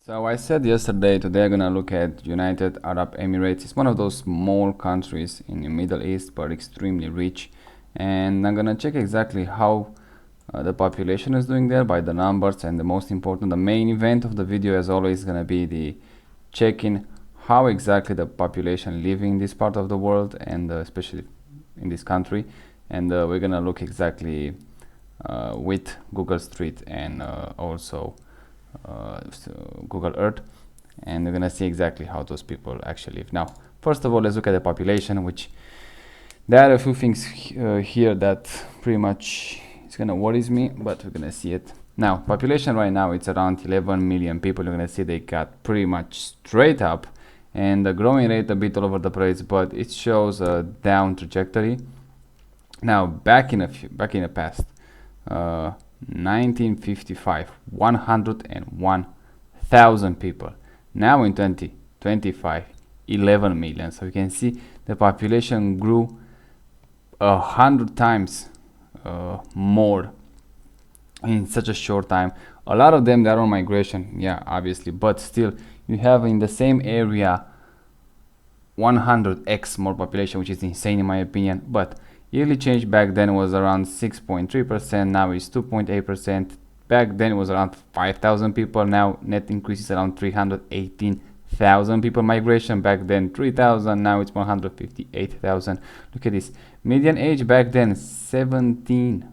So I said yesterday, today I'm gonna look at United Arab Emirates. It's one of those small countries in the Middle East, but extremely rich. And I'm gonna check exactly how the population is doing there by the numbers. And the most important, the main event of the video, as always, is gonna be the checking how exactly the population living in this part of the world, and especially in this country. And we're gonna look exactly with Google Street and also Google Earth, and we're gonna see exactly how those people actually live. Now, first of all, let's look at the population, which there are a few things here that pretty much is gonna worries me, but we're gonna see it. Now, population right now, it's around 11 million people. You're gonna see they got pretty much straight up, and the growing rate a bit all over the place, but it shows a down trajectory. Now, back in the past, 1955, 101,000 people. Now in 2025, 11 million. So you can see the population grew 100 times more in such a short time. A lot of them, they're on migration, yeah, obviously, but still you have in the same area 100x more population, which is insane in my opinion. But yearly change back then was around 6.3%, now it's 2.8%. Back then it was around 5,000 people, now net increase is around 318,000 people migration. Back then 3,000, now it's 158,000. Look at this. Median age back then 17,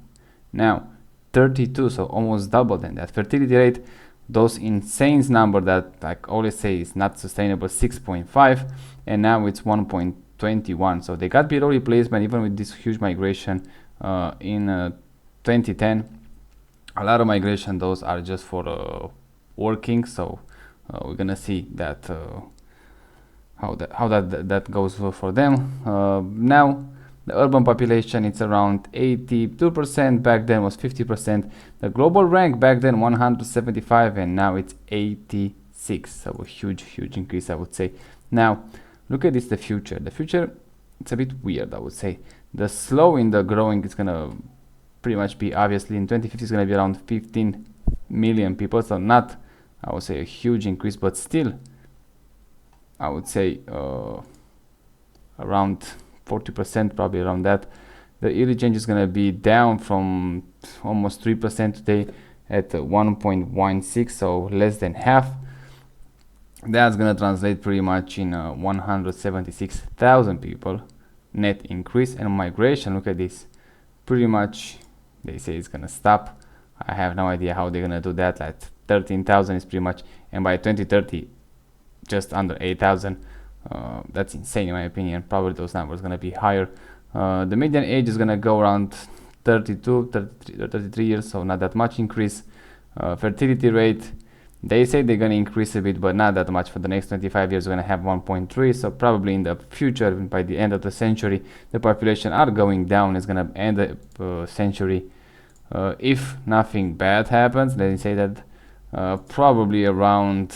now 32, so almost double than that. Fertility rate, those insane number that I always say is not sustainable, 6.5, and now it's 1.21. So they got below replacement even with this huge migration in 2010. A lot of migration, those are just for working. So we're gonna see that how that goes for them. Now the urban population, it's around 82%. Back then was 50%. The global rank back then 175, and now it's 86. So a huge increase, I would say. Now look at this, the future. The future, it's a bit weird, I would say. The slow in the growing is gonna pretty much be, obviously in 2050 it's gonna be around 15 million people. So not, I would say, a huge increase, but still I would say around 40%, probably around that. The yearly change is gonna be down from almost 3% today at 1.16, so less than half. That's gonna translate pretty much in 176,000 people net increase. And migration, look at this, pretty much they say it's gonna stop. I have no idea how they're gonna do that. Like 13,000 is pretty much, and by 2030 just under 8,000. That's insane in my opinion. Probably those numbers gonna be higher. The median age is gonna go around 33 years, so not that much increase. Fertility rate, they say they're gonna increase a bit, but not that much. For the next 25 years, we're gonna have 1.3. So probably in the future, by the end of the century, the population are going down. It's gonna end the century, if nothing bad happens. Let me say that probably around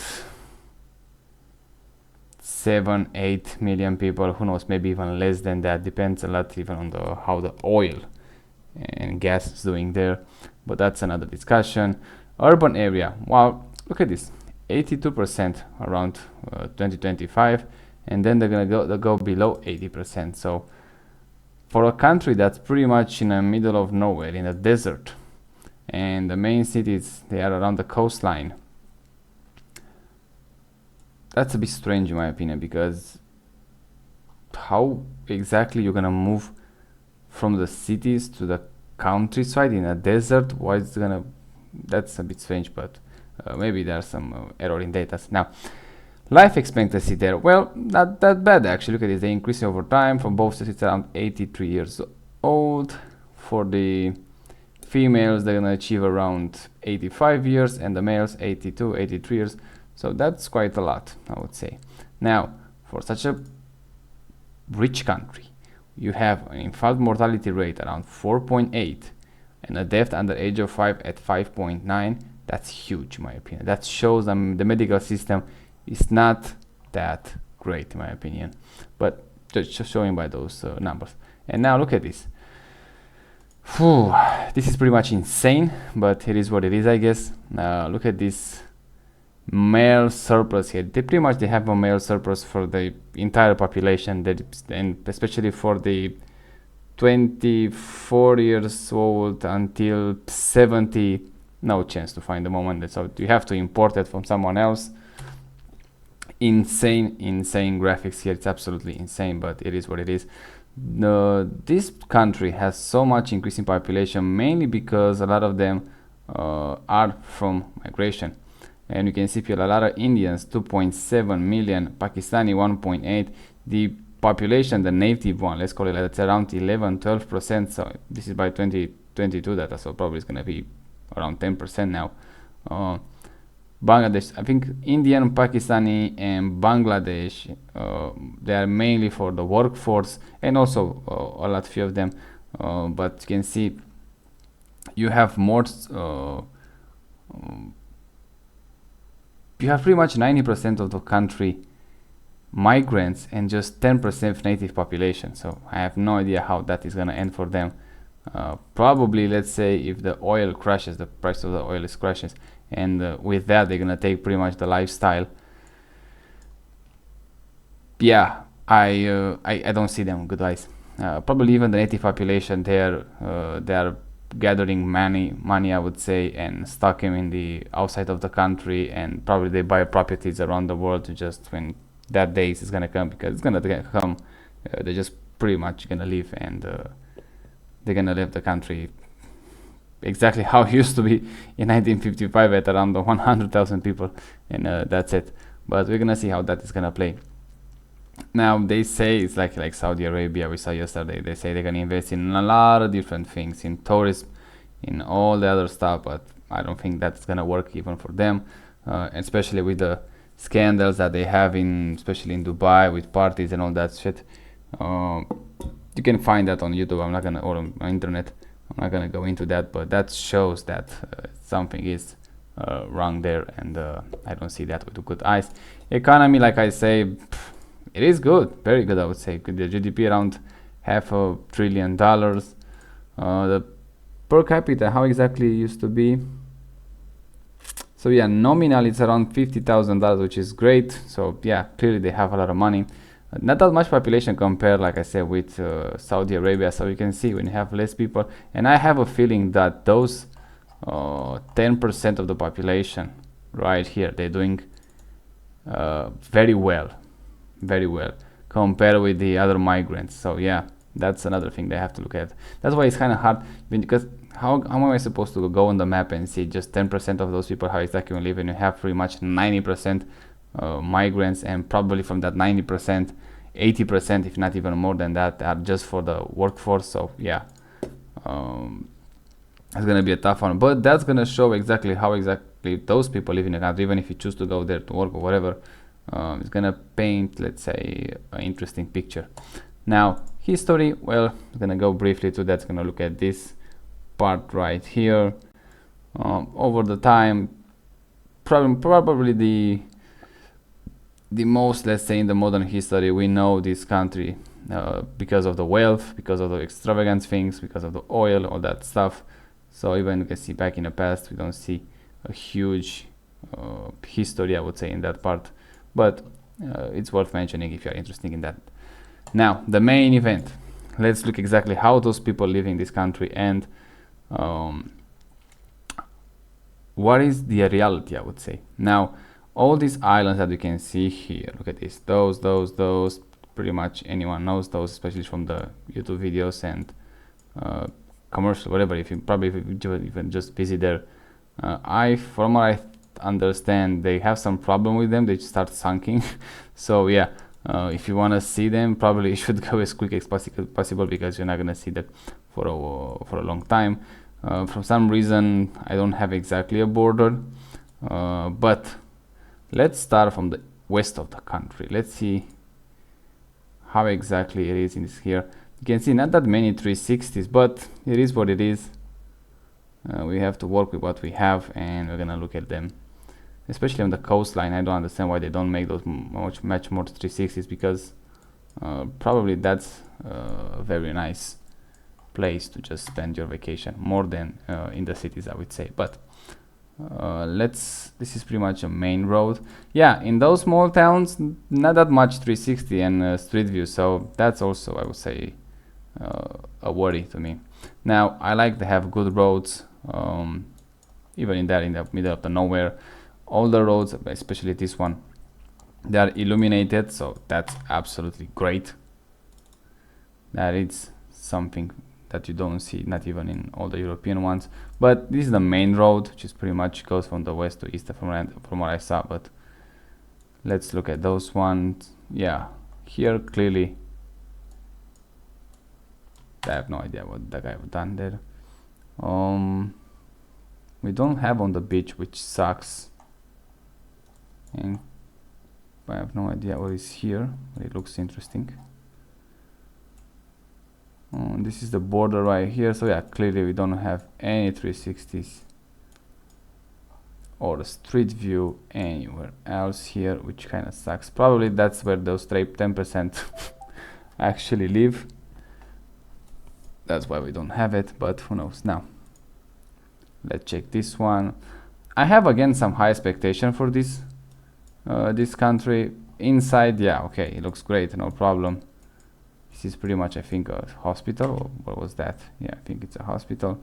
7-8 million people. Who knows? Maybe even less than that. Depends a lot even on how the oil and gas is doing there. But that's another discussion. Urban area. Wow. Look at this, 82% around 2025, and then they're gonna go below 80%. So for a country that's pretty much in the middle of nowhere, in a desert, and the main cities, they are around the coastline, that's a bit strange in my opinion, because how exactly you're gonna move from the cities to the countryside in a desert? Why is it gonna, that's a bit strange, but maybe there's some error in data. Now, life expectancy there, well, not that bad actually. Look at this, they increase over time. For both sexes, it's around 83 years old. For the females, they're gonna achieve around 85 years, and the males 82, 83 years. So that's quite a lot, I would say. Now, for such a rich country, you have an infant mortality rate around 4.8 and a death under age of 5 at 5.9. That's huge in my opinion. That shows the medical system is not that great in my opinion, but just showing by those numbers. And now look at this. Whew, this is pretty much insane, but it is what it is, I guess. Look at this male surplus here. They pretty much they have a male surplus for the entire population, and especially for the 24 years old until 70, no chance to find the moment. So you have to import it from someone else. Insane graphics here. It's absolutely insane, but it is what it is. This country has so much increasing population, mainly because a lot of them are from migration. And you can see here a lot of Indians, 2.7 million, Pakistani 1.8. The population, the native one, let's call it, it's around 11-12%. So this is by 2022 data, so probably it's gonna be around 10% now. Bangladesh, I think Indian, Pakistani, and Bangladesh, they are mainly for the workforce, and also a lot few of them. But you can see you have more. You have pretty much 90% of the country migrants and just 10% native population. So I have no idea how that is gonna end for them. Probably, let's say, if the oil crashes, the price of the oil is crashes, and with that they're gonna take pretty much the lifestyle. Yeah, I don't see them good eyes. Probably even the native population, they are gathering money, I would say, and stock them in the outside of the country, and probably they buy properties around the world to just when that day is gonna come, because it's gonna come. They're just pretty much gonna leave, and they're gonna leave the country exactly how it used to be in 1955 at around 100,000 people, and that's it. But we're gonna see how that is gonna play. Now they say it's like Saudi Arabia we saw yesterday. They say they're gonna invest in a lot of different things, in tourism, in all the other stuff, but I don't think that's gonna work even for them, especially with the scandals that they have especially in Dubai with parties and all that shit. You can find that on YouTube. I'm not gonna, or on internet. I'm not gonna go into that, but that shows that something is wrong there, and I don't see that with good eyes. Economy, like I say, it is good, very good, I would say. The GDP around $500 billion. The per capita, how exactly it used to be? So yeah, nominal it's around $50,000, which is great. So yeah, clearly they have a lot of money. Not that much population compared, like I said, with Saudi Arabia. So you can see when you have less people, and I have a feeling that those 10% of the population right here, they're doing very well compared with the other migrants. So yeah, that's another thing they have to look at. That's why it's kind of hard, because how am I supposed to go on the map and see just 10% of those people how exactly live, and you have pretty much 90% migrants, and probably from that 90%, 80%, if not even more than that, are just for the workforce. So yeah, it's gonna be a tough one, but that's gonna show exactly how exactly those people live in the country. Even if you choose to go there to work or whatever, it's gonna paint, let's say, an interesting picture. Now history, well, I'm gonna go briefly to that. It's gonna look at this part right here. Over the time, probably the most, let's say, in the modern history, we know this country because of the wealth, because of the extravagant things, because of the oil, all that stuff. So even you can see back in the past, we don't see a huge history, I would say, in that part, but it's worth mentioning if you're interested in that. Now the main event, let's look exactly how those people live in this country, and what is the reality, I would say. Now all these islands that you can see here, look at this, those, pretty much anyone knows those, especially from the YouTube videos and commercial, whatever. If you even just visit there, from what I understand, they have some problem with them, they start sunking. So yeah, if you want to see them, probably you should go as quick as possible, because you're not gonna see that for a long time. For some reason I don't have exactly a border, but let's start from the west of the country. Let's see how exactly it is in this here. You can see not that many 360s, but it is what it is. We have to work with what we have, and we're gonna look at them, especially on the coastline. I don't understand why they don't make those much more 360s, because probably that's a very nice place to just spend your vacation, more than in the cities, I would say. But This is pretty much a main road. Yeah, in those small towns, not that much 360 and street view, so that's also, I would say, a worry to me. Now, I like to have good roads, even in the middle of the nowhere. All the roads, especially this one, they are illuminated, so that's absolutely great. That is something that you don't see, not even in all the European ones. But this is the main road, which is pretty much goes from the west to east from what I saw. But let's look at those ones. Yeah, here clearly, I have no idea what the guy have done there. We don't have on the beach, which sucks. And I have no idea what is here, but it looks interesting. This is the border right here, so yeah, clearly we don't have any 360s or street view anywhere else here, which kind of sucks. Probably that's where those 10% actually live. That's why we don't have it, but who knows. Now let's check this one. I have again some high expectation for this this country. Inside, yeah, okay, it looks great, no problem. This is pretty much, I think, a hospital. Or what was that? Yeah, I think it's a hospital.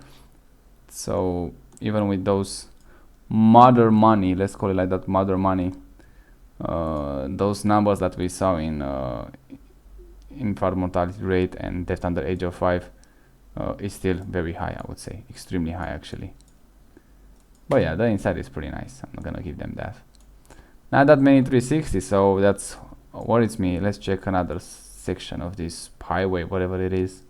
So even with those mother money, let's call it like that, mother money, those numbers that we saw in infant mortality rate and death under age of 5 is still very high, I would say, extremely high actually. But yeah, the inside is pretty nice. I'm not gonna give them that. Not that many 360, so that's worries me. Let's check another section of this highway, whatever it is.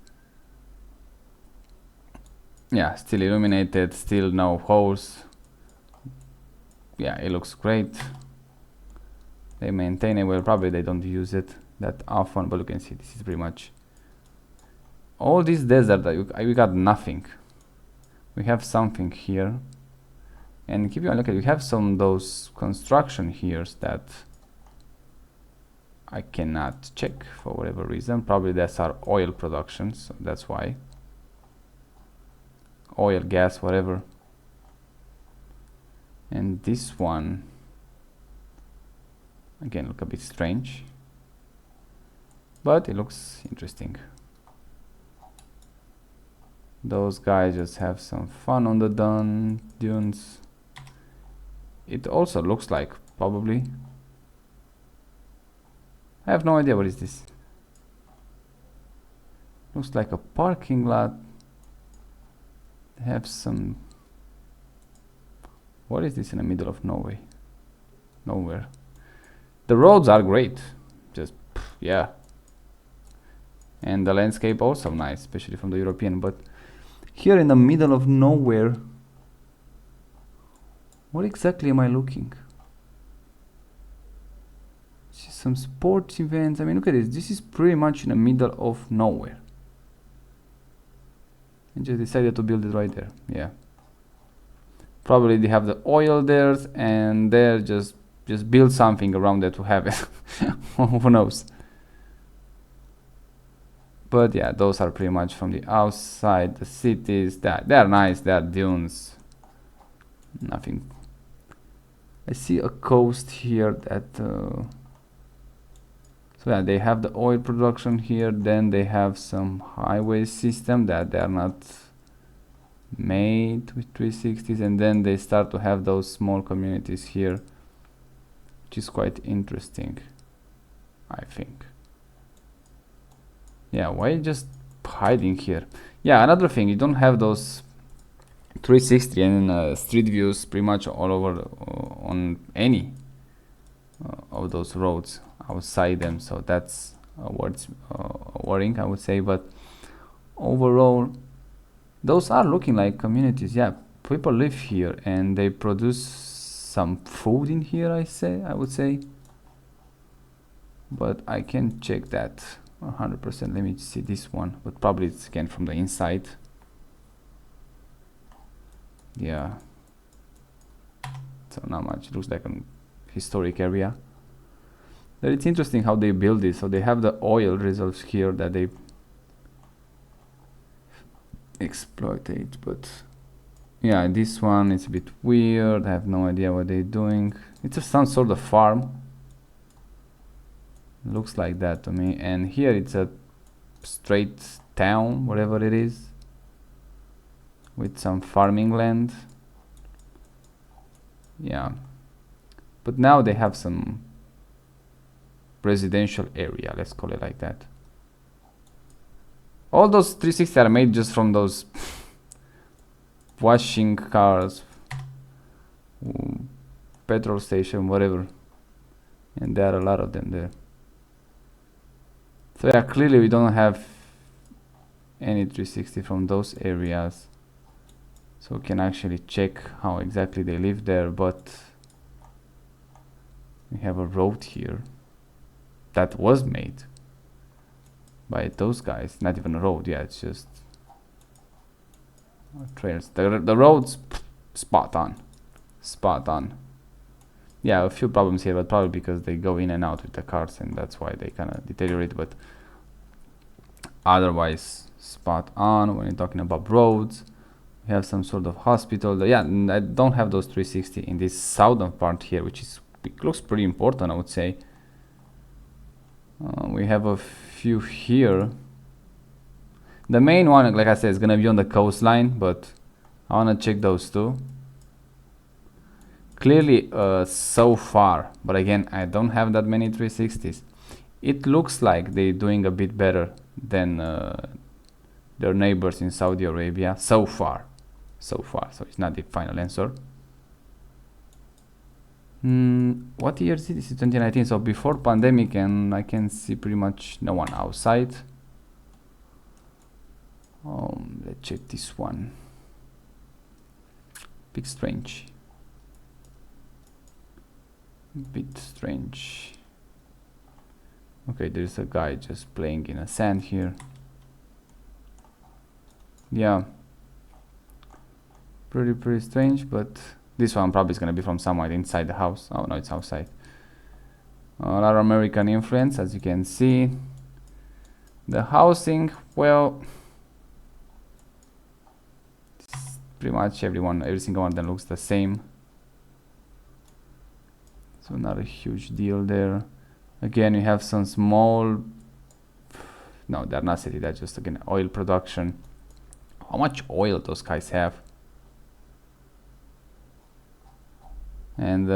Yeah, still illuminated, still no holes. Yeah, it looks great. They maintain it well. Probably they don't use it that often, but you can see this is pretty much all this desert. We got nothing. We have something here, and keep on looking. We have some those construction here that I cannot check for whatever reason. Probably that's our oil production, so that's why. Oil, gas, whatever. And this one again look a bit strange, but it looks interesting. Those guys just have some fun on the dunes. It also looks like probably, I have no idea what is this. Looks like a parking lot. They have some, what is this in the middle of nowhere? The roads are great, just yeah, and the landscape also nice, especially from the European. But here in the middle of nowhere, what exactly am I looking? Some sports events. I mean, look at this. This is pretty much in the middle of nowhere. And just decided to build it right there. Yeah. Probably they have the oil there, and they're just build something around there to have it. Who knows? But yeah, those are pretty much from the outside. The cities, they're nice. They're dunes. Nothing. I see a coast here that. So yeah, they have the oil production here. Then they have some highway system that they are not made with 360s, and then they start to have those small communities here, which is quite interesting, I think. Yeah, why just hiding here? Yeah, another thing, you don't have those 360 and street views pretty much all over on any of those roads outside them, so that's worrying, I would say. But overall, those are looking like communities. Yeah, people live here and they produce some food in here, I would say, but I can check that 100%. Let me see this one, but probably it's again from the inside. Yeah, so not much. It looks like a historic area. But it's interesting how they build this. So they have the oil reserves here that they exploitate, but Yeah, this one is a bit weird. I have no idea what they're doing. It's some sort of farm. Looks like that to me. And here it's a straight town, whatever it is, with some farming land. Yeah, but now they have some residential area, let's call it like that. All those 360 are made just from those washing cars, petrol station, whatever, and there are a lot of them there. So yeah, clearly we don't have any 360 from those areas, so we can actually check how exactly they live there. But we have a road here that was made by those guys. Not even a road, yeah, it's just trails. The road's spot on. Yeah, a few problems here, but probably because they go in and out with the cars, and that's why they kind of deteriorate. But otherwise, spot on. When you're talking about roads, we have some sort of hospital. Yeah, I don't have those 360 in this southern part here, which looks pretty important, I would say. We have a few here. The main one, like I said, is gonna be on the coastline, but I wanna check those too. Clearly so far, but again, I don't have that many 360s. It looks like they're doing a bit better than their neighbors in Saudi Arabia so far. So it's not the final answer. What year is it? This is 2019, so before pandemic, and I can see pretty much no one outside. Let's check this one. Bit strange. Okay, there's a guy just playing in a sand here. Yeah, pretty strange, but this one probably is gonna be from somewhere inside the house. Oh no, it's outside. A lot of American influence, as you can see. The housing, well, pretty much every single one of them looks the same, so not a huge deal there. Again, you have some small, no, they're not city, that's just again oil production. How much oil those guys have? And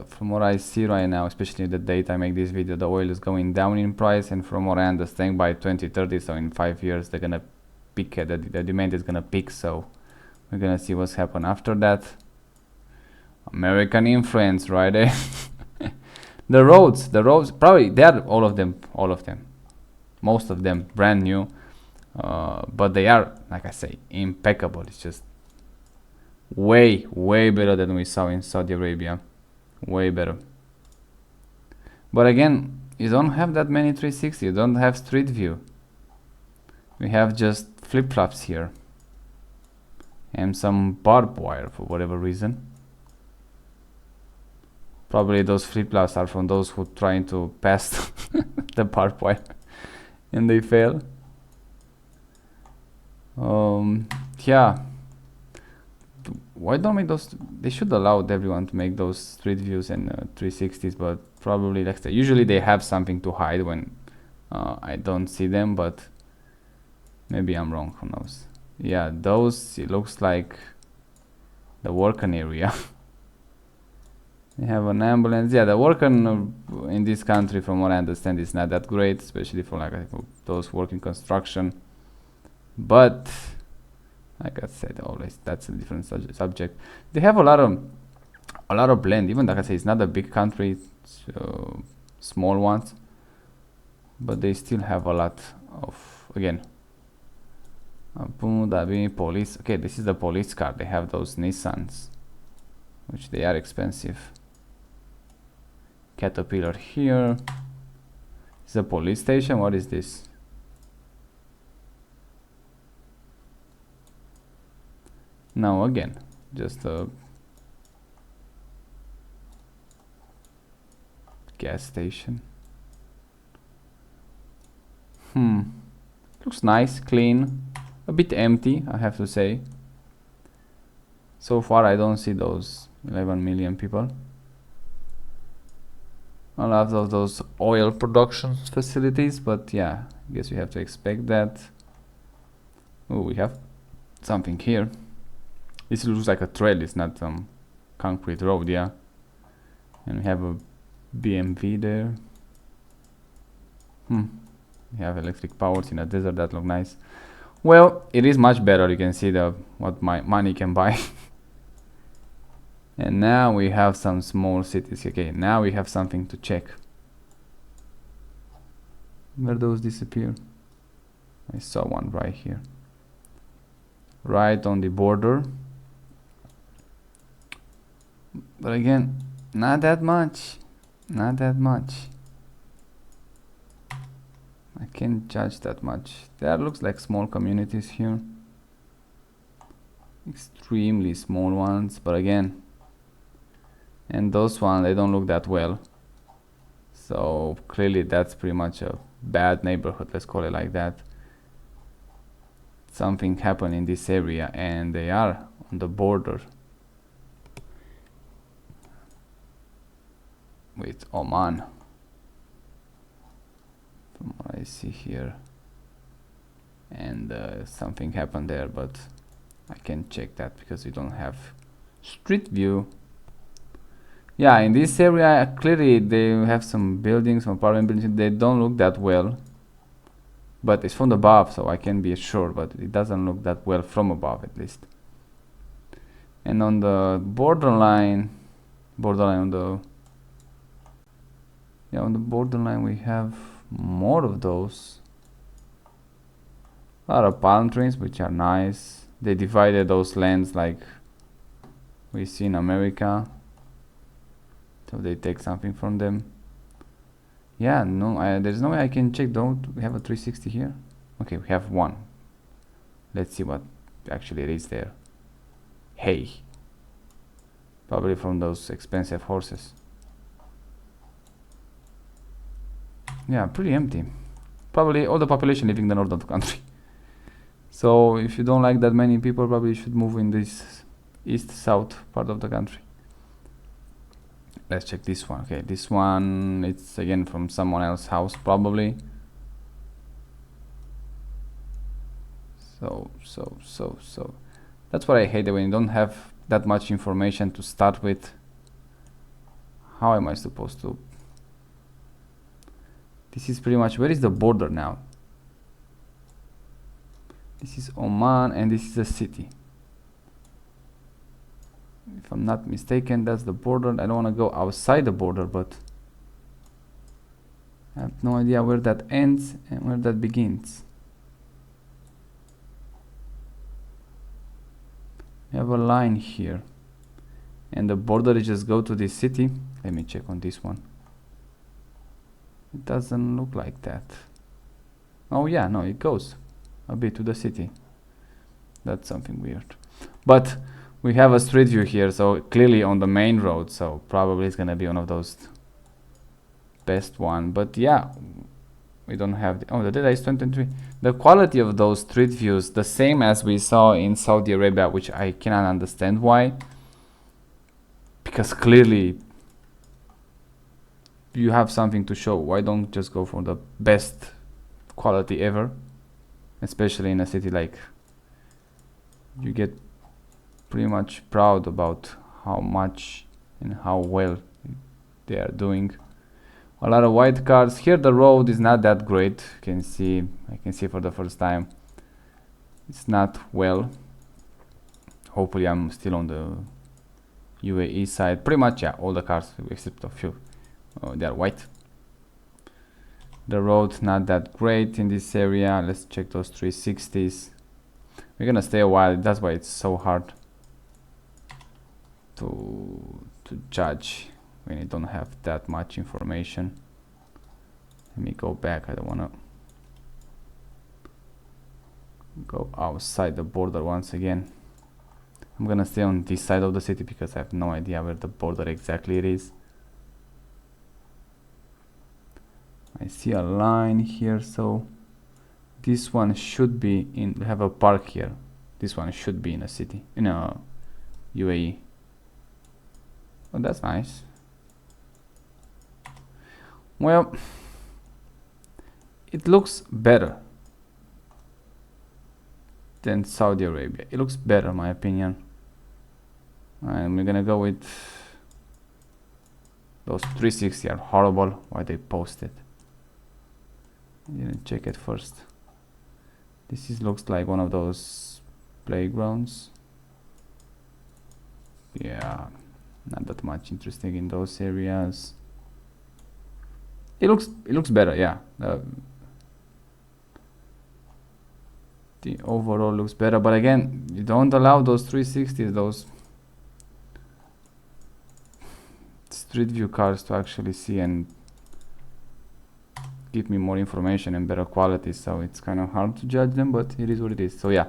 from what I see right now, especially the date I make this video, the oil is going down in price, and from what I understand, by 2030, so in 5 years, they're gonna peak. The demand is gonna peak, so we're gonna see what's happen after that. American influence right there. The roads, probably they are all of them, most of them brand new, but they are, like I say, impeccable. It's just way better than we saw in Saudi Arabia, way better. But again, you don't have that many 360, you don't have street view. We have just flip-flops here and some barbed wire for whatever reason. Probably those flip-flops are from those who trying to pass the barbed wire and they fail. Yeah, why don't make those? They should allow everyone to make those street views and 360s, but probably like that. Usually they have something to hide when I don't see them, but maybe I'm wrong, who knows. Yeah, those, it looks like the working area. They have an ambulance. Yeah, the working in this country, from what I understand, is not that great, especially for like those working construction. But like I said, always that's a different subject. They have a lot of blend. Even like I say, it's not a big country, so small ones, but they still have a lot of, again, Abu Dhabi police. Okay, this is the police car. They have those Nissans, which they are expensive. Caterpillar here. Is a police station? What is this? No, again, just a gas station. Looks nice, clean, a bit empty, I have to say. So far I don't see those 11 million people. A lot of those oil production facilities, but yeah, I guess we have to expect that. Oh, we have something here. This looks like a trail, it's not some concrete road, yeah. And we have a BMW there. We have electric powers in a desert, that look nice. Well, it is much better, you can see what my money can buy. And now we have some small cities. Okay, now we have something to check. Where those disappear? I saw one right here. Right on the border. But again, not that much. Not that much. I can't judge that much. There looks like small communities here. Extremely small ones, but again, and those ones, they don't look that well. So clearly that's pretty much a bad neighborhood, let's call it like that. Something happened in this area and they are on the border with Oman, from what I see here. And something happened there, but I can't check that because we don't have street view. Yeah, in this area clearly they have some buildings, some apartment buildings. They don't look that well, but it's from above, so I can be sure, but it doesn't look that well from above at least. And on the borderline on the borderline we have more of those. A lot of palm trees, which are nice. They divided those lands like we see in America, so they take something from them. Yeah, no, there's no way I can check. Don't we have a 360 here? Okay, we have one. Let's see what actually it is there. Hay, probably from those expensive horses. Yeah, pretty empty. Probably all the population living in the north of the country. So if you don't like that many people, probably you should move in this east-south part of the country. Let's check this one. Okay, this one, it's again from someone else's house probably. So that's what I hate, when you don't have that much information to start with. How am I supposed to? This is pretty much, where is the border now? This is Oman and this is a city. If I'm not mistaken, that's the border. I don't want to go outside the border, but I have no idea where that ends and where that begins. We have a line here, and the border is just go to this city. Let me check on this one. It doesn't look like that. Oh yeah, no, it goes a bit to the city. That's something weird. But we have a street view here, so clearly on the main road, so probably it's gonna be one of those best one. But yeah, we don't have the data is 23. The quality of those street views the same as we saw in Saudi Arabia, which I cannot understand why, because clearly you have something to show. Why don't just go for the best quality ever, especially in a city like, you get pretty much proud about how much and how well they are doing. A lot of white cars here. The road is not that great. I can see for the first time it's not well. Hopefully I'm still on the UAE side. Pretty much, yeah, all the cars except a few, they are white. The road not that great in this area. Let's check those 360s. We're gonna stay a while. That's why it's so hard to judge when you don't have that much information. Let me go back. I don't wanna go outside the border once again. I'm gonna stay on this side of the city because I have no idea where the border exactly it is. I see a line here, so this one should be in, we have a park here. This one should be in a city, in a UAE. Oh, that's nice. Well, it looks better than Saudi Arabia. It looks better, in my opinion. And we're gonna go with those 360 are horrible. Why they posted? Didn't check it first. This looks like one of those playgrounds. Yeah, not that much interesting in those areas. It looks better, yeah. The overall looks better, but again, you don't allow those 360s, those street view cars to actually see and give me more information and better quality, so it's kind of hard to judge them, but it is what it is. So yeah,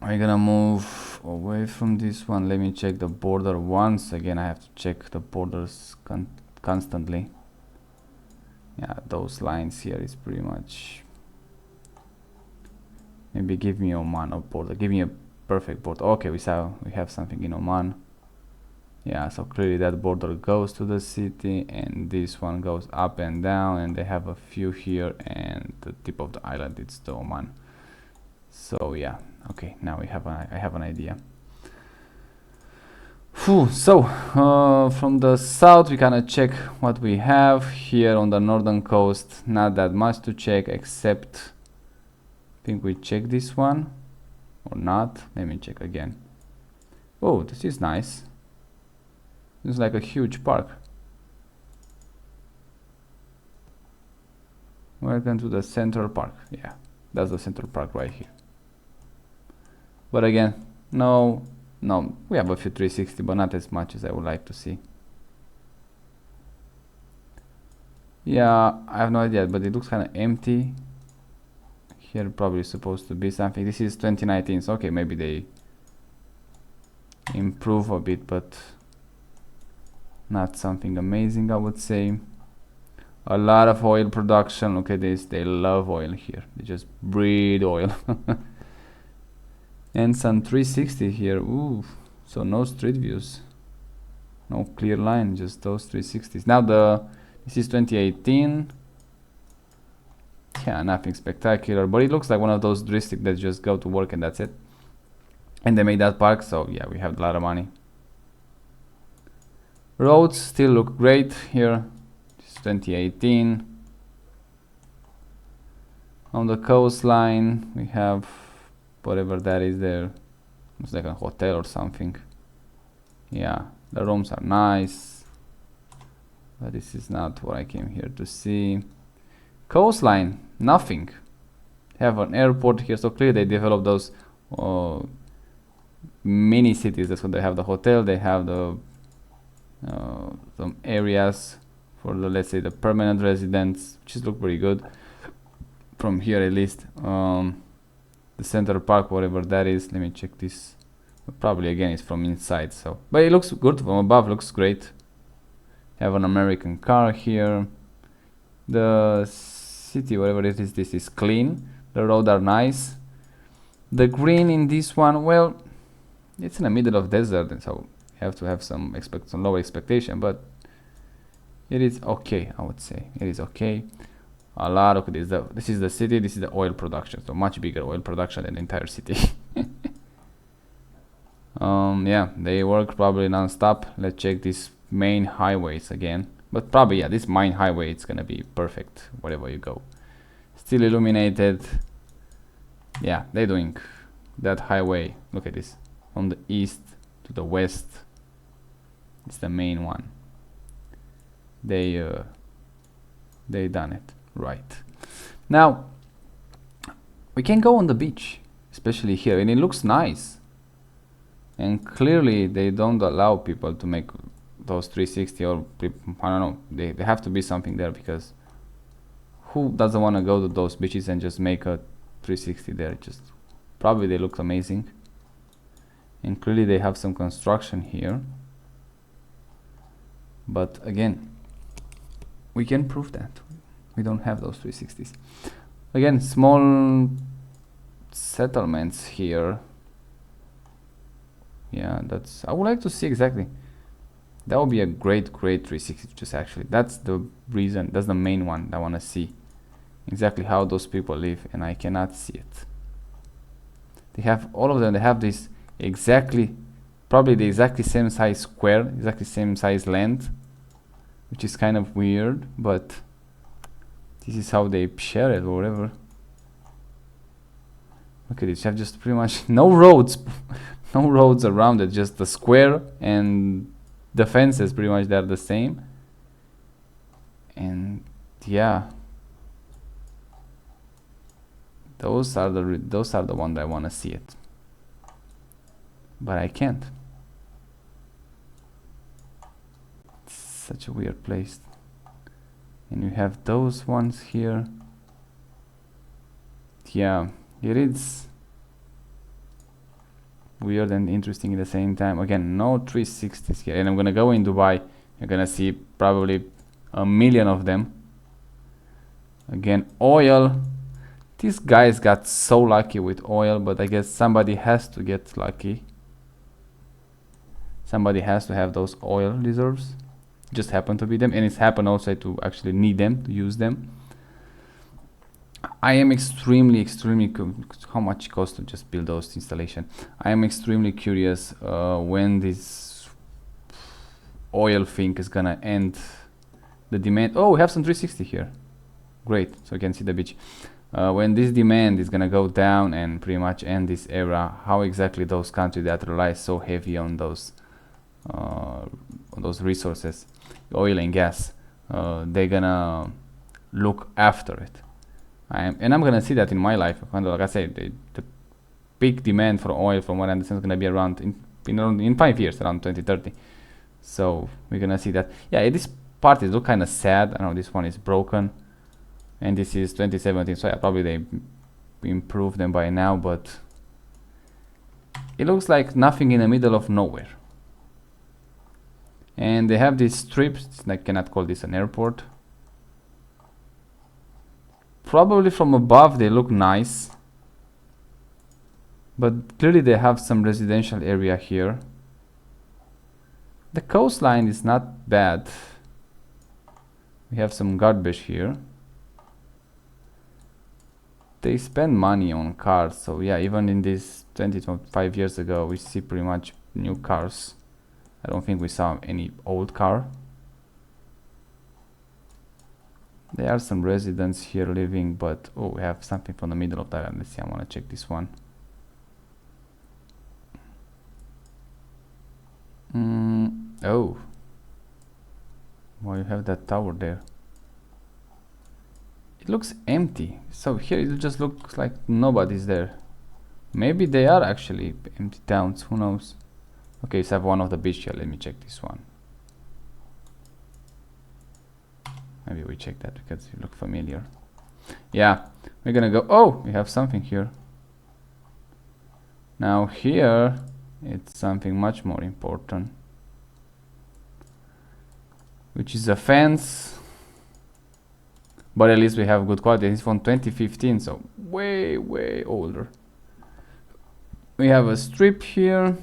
I'm gonna move away from this one. Let me check the border once again. I have to check the borders constantly. Yeah, those lines here is pretty much, maybe give me Oman or border, give me a perfect border. Okay, we have something in Oman. Yeah, so clearly that border goes to the city, and this one goes up and down, and they have a few here, and the tip of the island, it's the Oman. So yeah, okay, now I have an idea. So from the south we kind of check what we have here on the northern coast. Not that much to check, except I think we check this one or not. Let me check again. Oh, this is nice. It's like a huge park. Welcome to the Central Park. Yeah, that's the Central Park right here. But again, no, we have a few 360, but not as much as I would like to see. Yeah, I have no idea, but it looks kind of empty. Here probably supposed to be something. This is 2019, so okay, maybe they improve a bit, but not something amazing, I would say. A lot of oil production. Look at this, they love oil here. They just breed oil. And some 360 here. Ooh, so no street views, no clear line, just those 360s. Now this is 2018. Yeah, nothing spectacular, but it looks like one of those districts that just go to work and that's it. And they made that park, so yeah, we have a lot of money. Roads still look great here. This is 2018. On the coastline we have whatever that is there. It's like a hotel or something. Yeah, the rooms are nice, but this is not what I came here to see. Coastline, nothing. Have an airport here, so clearly they develop those mini cities. That's what they have. The hotel, they have the some areas for the, let's say, the permanent residents, which look pretty good from here at least. The Central Park, whatever that is, let me check this. Probably again it's from inside, so, but it looks good from above, looks great. Have an American car here. The city, whatever it is, this is clean. The roads are nice. The green in this one, well, it's in the middle of desert, and so you have to have some low expectation, but it is okay, I would say. It is okay. A lot of this. This is the city. This is the oil production. So much bigger oil production than the entire city. Yeah, they work probably non-stop. Let's check these main highways again. But probably, yeah, this main highway, it's gonna be perfect wherever you go. Still illuminated. Yeah, they're doing that highway. Look at this. From the east to the west. It's the main one. They done it right. Now we can go on the beach, especially here, and it looks nice. And clearly they don't allow people to make those 360, or I don't know, they have to be something there, because who doesn't want to go to those beaches and just make a 360 there? Just probably they look amazing. And clearly they have some construction here, but again, we can prove that we don't have those 360s. Again, small settlements here. Yeah, that's, I would like to see exactly. That would be a great 360 just actually. That's the reason, that's the main one I want to see. Exactly how those people live, and I cannot see it. They have, all of them, they have this exactly, probably the exactly same size square, exactly same size land, which is kind of weird, but this is how they share it or whatever. Look at this, you have just pretty much no roads, no roads around it, just the square and the fences, pretty much they're the same. And yeah, those are the ones I want to see it, but I can't. It's such a weird place. And you have those ones here. Yeah, it is weird and interesting at the same time. Again, no 360s here, and I'm gonna go in Dubai. You're gonna see probably a million of them. Again, oil. These guys got so lucky with oil, but I guess somebody has to get lucky. Somebody has to have those oil reserves. Just happen to be them, and it's happened also to actually need them, to use them. I am extremely how much it costs to just build those installation. I am extremely curious when this oil thing is gonna end the demand. Oh, we have some 360 here. Great, so you can see the beach. When this demand is gonna go down and pretty much end this era, how exactly those countries that rely so heavy on those resources, oil and gas, they're gonna look after it. And I'm gonna see that in my life. Like I said, the peak demand for oil, from what I understand, is gonna be around in 5 years, around 2030. So we're gonna see that. Yeah, this part is look kind of sad. I know this one is broken, and this is 2017. So yeah, probably they improved them by now, but it looks like nothing in the middle of nowhere. And they have these strips. I cannot call this an airport. Probably from above they look nice, but clearly they have some residential area here. The coastline is not bad. We have some garbage here. They spend money on cars, so yeah, even in this 25 years ago, we see pretty much new cars. I don't think we saw any old car. There are some residents here living, but oh, we have something from the middle of Thailand. Let's see, I want to check this one. Oh, well, you have that tower there. It looks empty. So here it just looks like nobody's there. Maybe they are actually empty towns, who knows. Okay, so I have one of the beach here. Let me check this one. Maybe we check that because you look familiar. Yeah, we're gonna go. Oh, we have something here. Now here, it's something much more important, which is a fence. But at least we have good quality. It's from 2015, so way older. We have a strip here,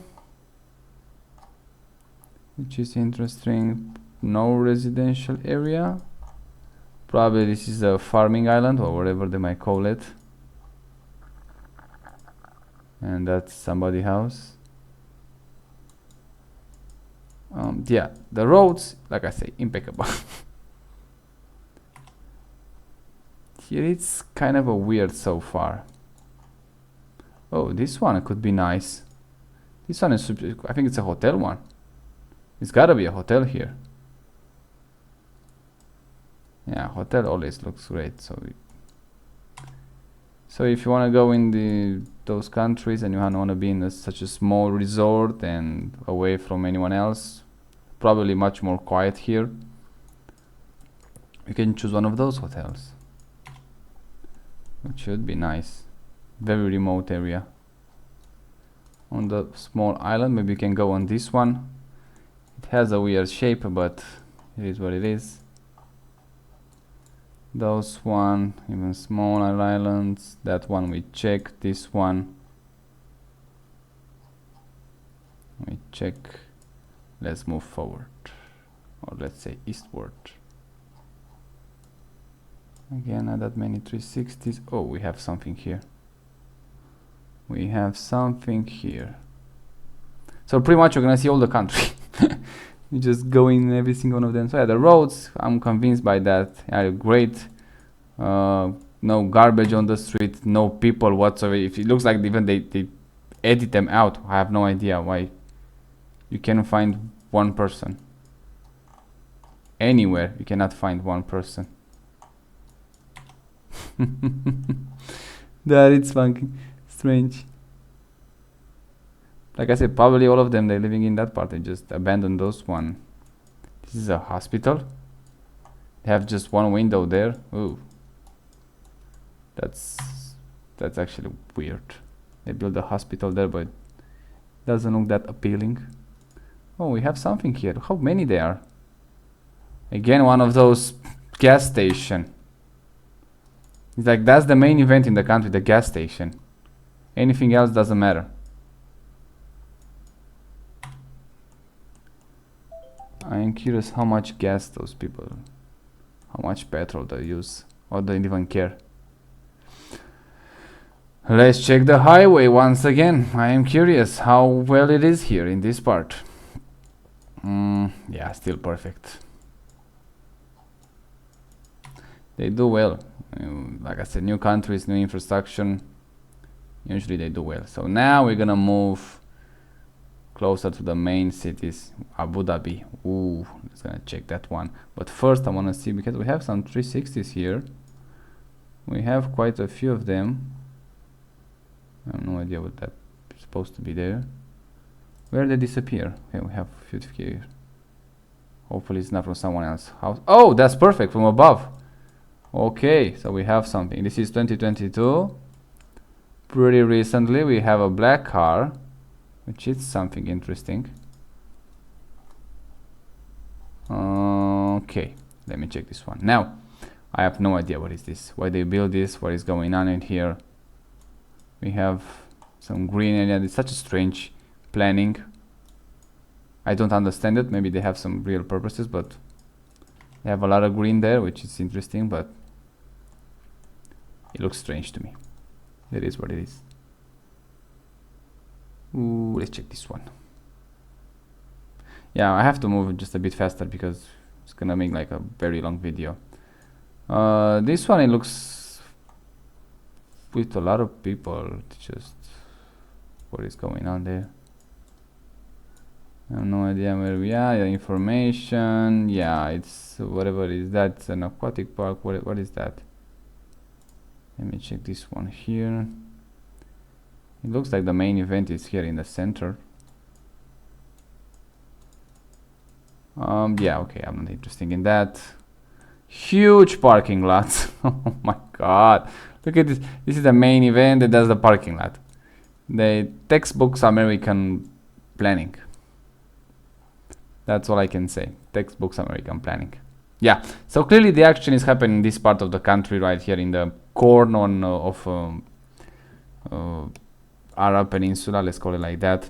which is interesting. No residential area. Probably this is a farming island or whatever they might call it. And that's somebody's house. Yeah, the roads, like I say, impeccable. Here it's kind of a weird so far. Oh, this one could be nice. This one is, I think it's a hotel one. It's gotta be a hotel here. Yeah, hotel always looks great. So if you want to go in those countries and you want to be in such a small resort and away from anyone else, probably much more quiet here, you can choose one of those hotels, which should be nice. Very remote area. On the small island, maybe you can go on this one. It has a weird shape, but it is what it is. Those one, even smaller islands. That one we checked. This one. Let me check. Let's move forward, or let's say eastward. Again, not that many 360s. Oh, we have something here. We have something here. So pretty much you're gonna see all the country. You just go in every single one of them. So yeah, the roads, I'm convinced by that, are great. No garbage on the street, no people whatsoever. If it looks like even they edit them out, I have no idea why. You can find one person. Anywhere you cannot find one person. That it's fucking strange. Like I said, probably all of them, they're living in that part. They just abandoned those one. This is a hospital. They have just one window there. Ooh, that's actually weird. They built a hospital there, but it doesn't look that appealing. Oh, we have something here. How many there are? Again, one of those gas station. It's like that's the main event in the country, the gas station. Anything else doesn't matter. I am curious how much gas those people, how much petrol they use, or they even care. Let's check the highway once again. I am curious how well it is here in this part. Yeah, still perfect. They do well. Like I said, new countries, new infrastructure. Usually they do well. So now we're gonna move closer to the main cities. Abu Dhabi. Ooh, let's gonna check that one. But first I wanna see, because we have some 360s here. We have quite a few of them. I have no idea what that's supposed to be there. Where they disappear? Okay, we have a few here. Hopefully it's not from someone else's house. Oh, that's perfect, from above. Okay, so we have something. This is 2022. Pretty recently we have a black car, which is something interesting. Okay, let me check this one. Now, I have no idea what is this. Why they build this, what is going on in here. We have some green area. It's such a strange planning. I don't understand it. Maybe they have some real purposes, but they have a lot of green there, which is interesting, but it looks strange to me. It is what it is. Ooh, let's check this one. Yeah, I have to move just a bit faster because it's gonna make like a very long video. This one, it looks with a lot of people. Just what is going on there? I have no idea where we are. The information, yeah, it's whatever it is. That's an aquatic park. What is that? Let me check this one here. It looks like the main event is here in the center. Yeah, okay, I'm not interested in that. Huge parking lots. Oh my god, look at this. This is the main event, and that's the parking lot. The textbooks American planning. That's all I can say. Textbooks American planning. Yeah, so clearly the action is happening in this part of the country, right here in the corner of Arab Peninsula, let's call it like that.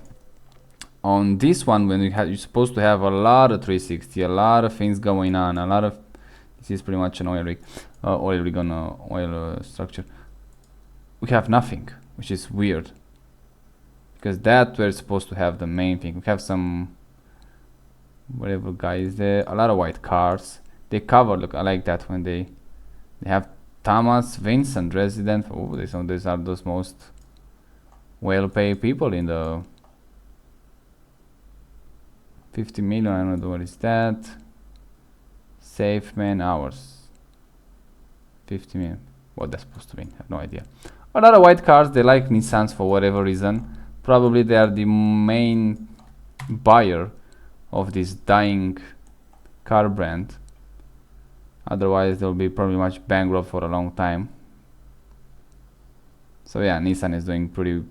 On this one, when you're supposed to have a lot of 360, a lot of things going on, a lot of, this is pretty much an oil rig on oil structure. We have nothing, which is weird, because that we're supposed to have the main thing. We have some whatever guy is there, a lot of white cars. They cover, look, I like that when they have Thomas Vincent resident. Oh, these are those most well-paid people in the 50 million. I don't know what is that. Safe man hours. 50 million. What that's supposed to mean? I have no idea. A lot of white cars. They like Nissans for whatever reason. Probably they are the main buyer of this dying car brand. Otherwise they'll be probably much bankrupt for a long time. So yeah, Nissan is doing pretty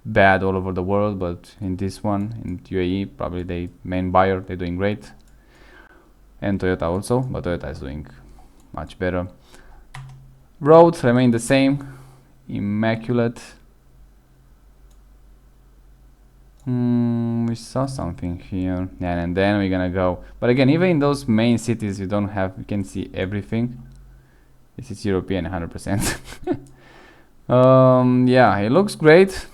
bad all over the world, but in this one, in UAE, probably the main buyer, they're doing great. And Toyota also, but Toyota is doing much better. Roads remain the same, immaculate. We saw something here, yeah, and then we're gonna go. But again, even in those main cities, you don't have, you can see everything. This is European 100%. Yeah, it looks great.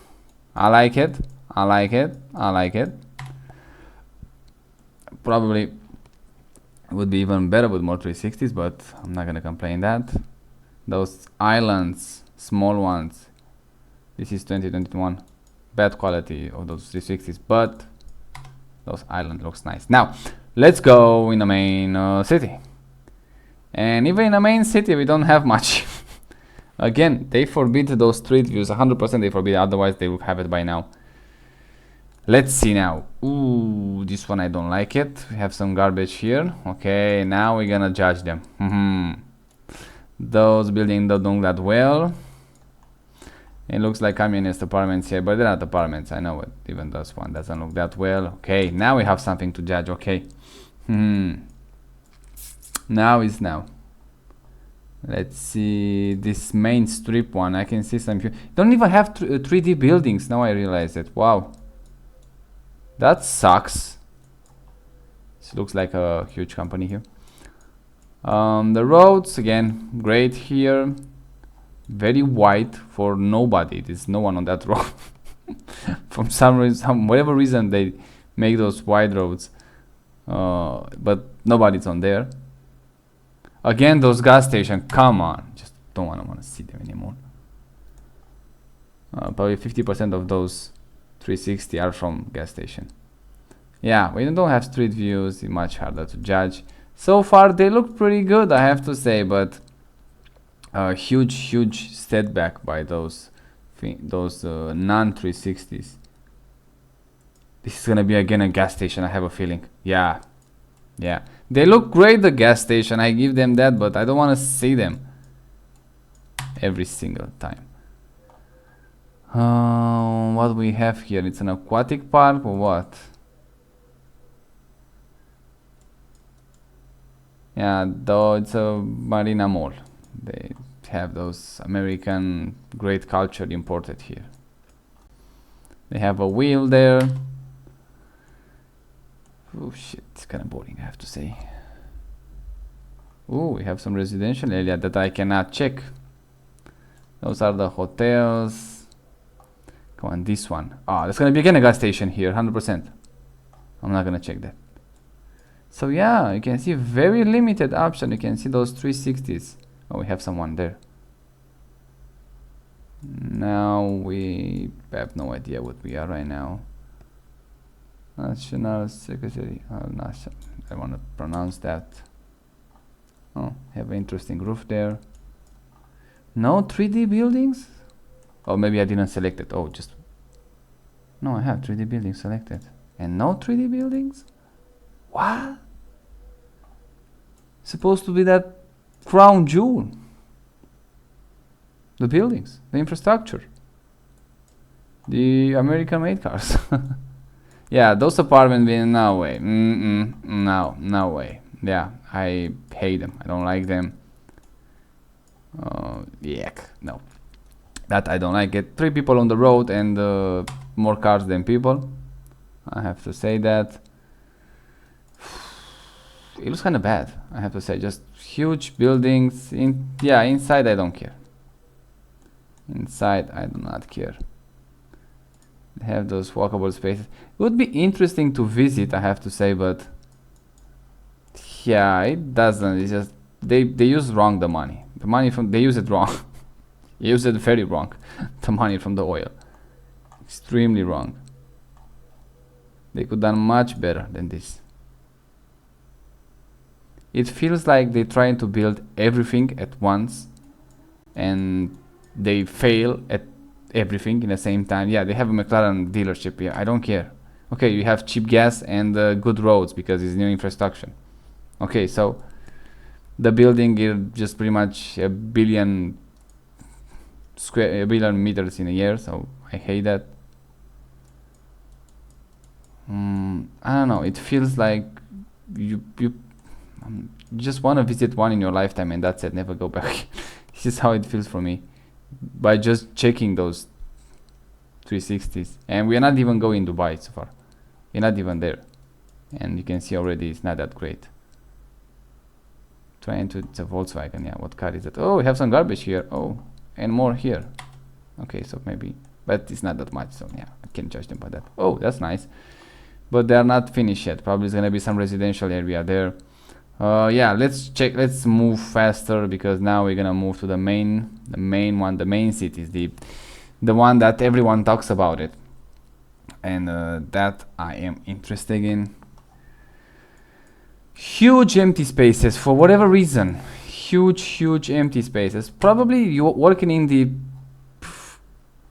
I like it. I like it. I like it. Probably would be even better with more 360s, but I'm not gonna complain that. Those islands, small ones. This is 2021. Bad quality of those 360s, but those island looks nice. Now, let's go in the main city. And even in the main city, we don't have much. Again, they forbid those street views, 100% they forbid, otherwise they would have it by now. Let's see now. Ooh, this one I don't like it. We have some garbage here. Okay, now we're gonna judge them. Those buildings don't look that well. It looks like communist apartments here, but they're not apartments. I know it. Even this one doesn't look that well. Okay, now we have something to judge. Okay. Now is now. Let's see this main strip one. I can see some. Don't even have 3D buildings. Now I realize it. Wow. That sucks. This looks like a huge company here. The roads again, great here. Very wide for nobody. There's no one on that road. From some reason, whatever reason, they make those wide roads, but nobody's on there. Again, those gas stations. Come on, just don't want to see them anymore. Probably 50% of those 360 are from gas station. Yeah, we don't have street views. It's much harder to judge. So far, they look pretty good, I have to say, but huge setback by those non-360s. This is gonna be again a gas station, I have a feeling. Yeah, they look great, the gas station, I give them that, but I don't want to see them every single time. What we have here, it's an aquatic park or what? Yeah, though it's a marina mall. They have those American great culture imported here. They have a wheel there. Oh shit, it's kind of boring, I have to say. Oh, we have some residential area that I cannot check. Those are the hotels. Come on, this one. Ah, there's gonna be again a gas station here, 100%. I'm not gonna check that. So yeah, you can see very limited option. You can see those 360s. Oh, we have someone there. Now we have no idea what we are right now. National Secretary. I want to pronounce that. Oh, have an interesting roof there. No 3D buildings? Oh, maybe I didn't select it. Oh, just. No, I have 3D buildings selected. And no 3D buildings? What? Supposed to be that crown jewel. The buildings, the infrastructure, the American made cars. Yeah, those apartments, no way. No way. Yeah, I hate them. I don't like them. Yuck. No, that I don't like it. 3 people on the road and more cars than people. I have to say that. It looks kind of bad, I have to say. Just huge buildings. Inside I don't care. Inside I do not care. They have those walkable spaces. It would be interesting to visit, I have to say, but yeah, it doesn't. It's just they use wrong the money. The money from they use it wrong. They use it very wrong. The money from the oil, extremely wrong. They could done much better than this. It feels like they're trying to build everything at once and they fail at everything in the same time. Yeah, they have a McLaren dealership here. I don't care. Okay, you have cheap gas and good roads because it's new infrastructure. Okay, so the building is just pretty much a billion meters in a year, so I hate that. I don't know, it feels like you just want to visit one in your lifetime and that's it, never go back. This is how it feels for me. By just checking those 360s, and we're not even going Dubai so far. We're not even there, and you can see already it's not that great. It's a Volkswagen. Yeah, what car is that? Oh, we have some garbage here. Oh, and more here. Okay, so maybe, but it's not that much, so yeah, I can't judge them by that. Oh, that's nice, but they're not finished yet. Probably it's gonna be some residential area there. Yeah, let's check. Let's move faster because now we're gonna move to the main one. The main city is the one that everyone talks about it, and that I am interested in. Huge empty spaces for whatever reason. Huge empty spaces. Probably you working in the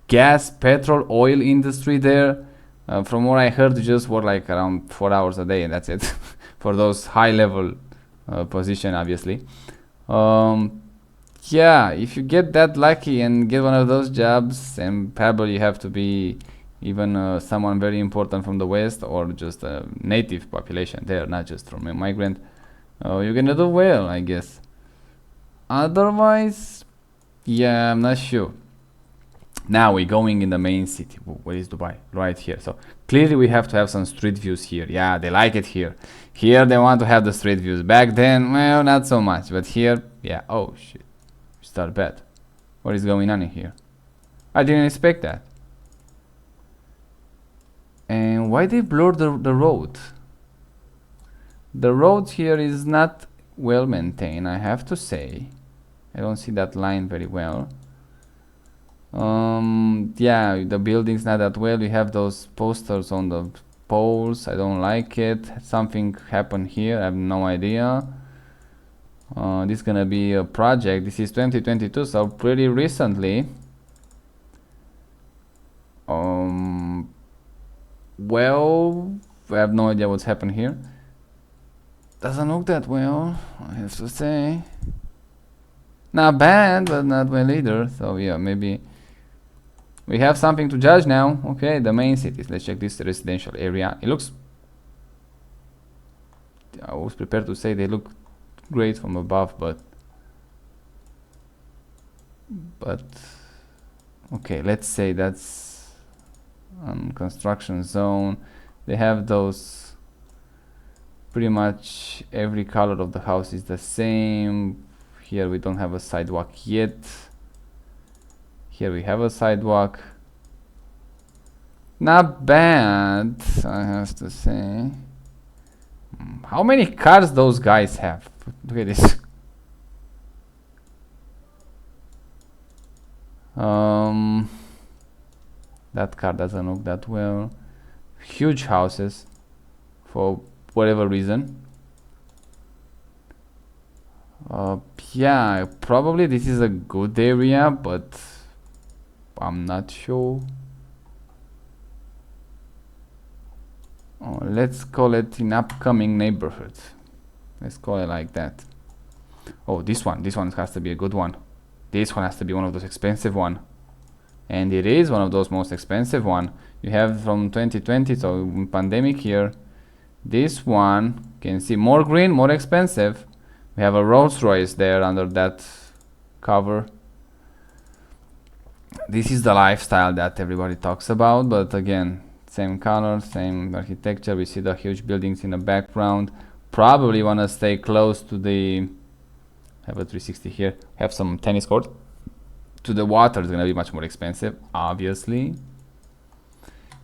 gas, petrol, oil industry there. From what I heard, you just work like around 4 hours a day, and that's it for those high level position, obviously. Yeah, if you get that lucky and get one of those jobs, and probably you have to be even someone very important from the West or just a native population there, not just from a migrant, you're gonna do well, I guess. Otherwise, yeah, I'm not sure. Now we're going in the main city. Where is Dubai? Right here. So clearly we have to have some street views here. Yeah, they like it here. Here they want to have the street views. Back then, well, not so much. But here, yeah. Oh shit. Start bad. What is going on in here? I didn't expect that. And why they blur the road? The road here is not well maintained, I have to say. I don't see that line very well. Yeah, the building's not that well. We have those posters on the poles. I don't like it. Something happened here. I have no idea. This is gonna be a project. This is 2022, so pretty recently. Well, I have no idea what's happened here. Doesn't look that well, I have to say. Not bad, but not well either. So yeah, maybe we have something to judge now. Okay, the main cities. Let's check this residential area. It looks, I was prepared to say they look great from above, but okay, let's say that's construction zone. They have those, pretty much every color of the house is the same. Here we don't have a sidewalk yet. Here we have a sidewalk. Not bad, I have to say. How many cars those guys have? Look at this. That car doesn't look that well. Huge houses for whatever reason. Yeah, probably this is a good area, but I'm not sure. Let's call it an upcoming neighborhood. Let's call it like that. Oh, this one has to be a good one. This one has to be one of those expensive one, and it is one of those most expensive one. You have from 2020, so pandemic here. This one, you can see more green, more expensive. We have a Rolls Royce there under that cover. This is the lifestyle that everybody talks about, but again, same color, same architecture. We see the huge buildings in the background. Probably want to stay close to the, have a 360 here, have some tennis court. To the water is gonna be much more expensive, obviously.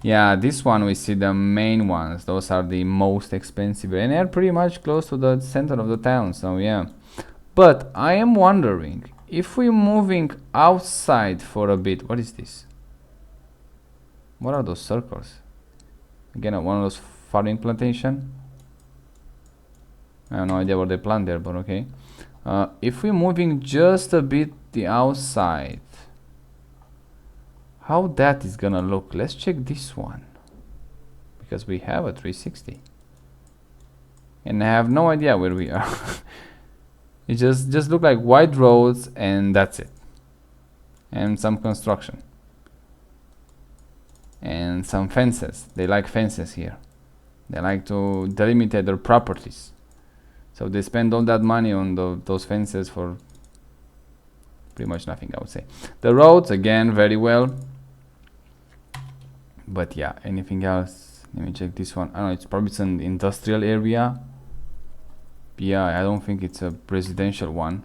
Yeah, this one we see the main ones. Those are the most expensive, and they're pretty much close to the center of the town, so yeah. But I am wondering, if we're moving outside for a bit, what is this? What are those circles? Again, one of those farming plantation. I have no idea what they plant there, but okay. If we're moving just a bit the outside, how that is gonna look? Let's check this one, because we have a 360 and I have no idea where we are. It just look like wide roads and that's it, and some construction and some fences. They like fences here. They like to delimit their properties, so they spend all that money on those fences for pretty much nothing, I would say. The roads, again, very well. But yeah, anything else? Let me check this one. I don't know, it's probably an industrial area. Yeah, I don't think it's a residential one.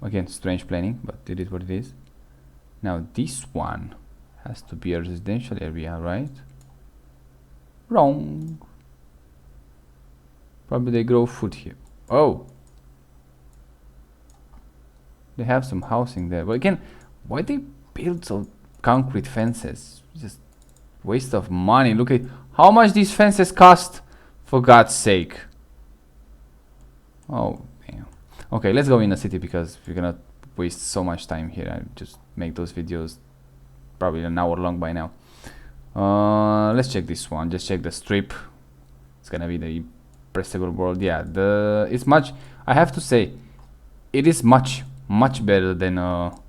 Again, strange planning, but it is what it is. Now this one has to be a residential area, right? Wrong. Probably they grow food here. Oh, they have some housing there. But again, why they build so concrete fences? Just waste of money. Look at how much these fences cost, for God's sake. Oh, damn. Okay, let's go in the city because we're gonna waste so much time here. I just make those videos probably an hour long by now. Let's check this one. Just check the strip. It's gonna be the pressable world. Yeah, it's much. I have to say, it is much better than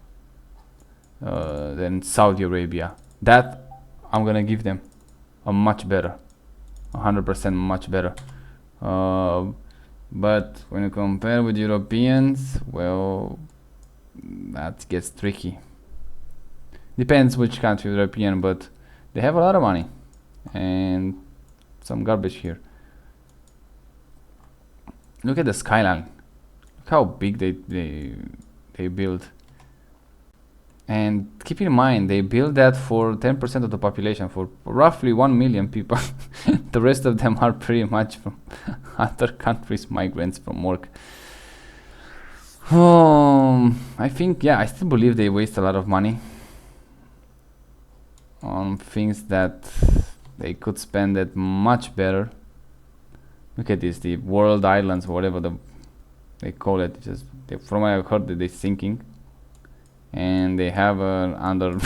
Saudi Arabia. That I'm gonna give them a much better, 100% much better. But when you compare with Europeans, well, that gets tricky. Depends which country European, but they have a lot of money and some garbage here. Look at the skyline. Look how big they build. And keep in mind, they build that for 10% of the population, for roughly 1 million people. The rest of them are pretty much from other countries, migrants from work. I think, yeah, I still believe they waste a lot of money on things that they could spend it much better. Look at this, the world islands, whatever they call it. Just from what I've heard, that they're sinking. And they have an under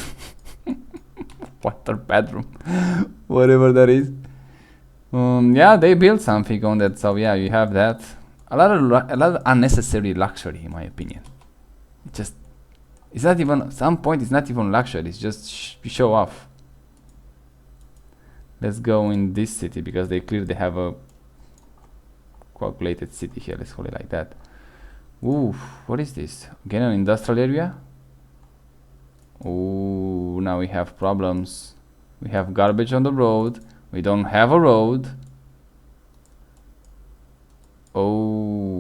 water bathroom, whatever that is. Yeah, they built something on that, so yeah, you have that. A lot of unnecessary luxury, in my opinion. It's not even, at some point it's not even luxury, it's just show off. Let's go in this city because they clearly have a calculated city here. Let's call it like that. Ooh, what is this? Again, an industrial area. Oh, now we have problems. We have garbage on the road. We don't have a road. Oh,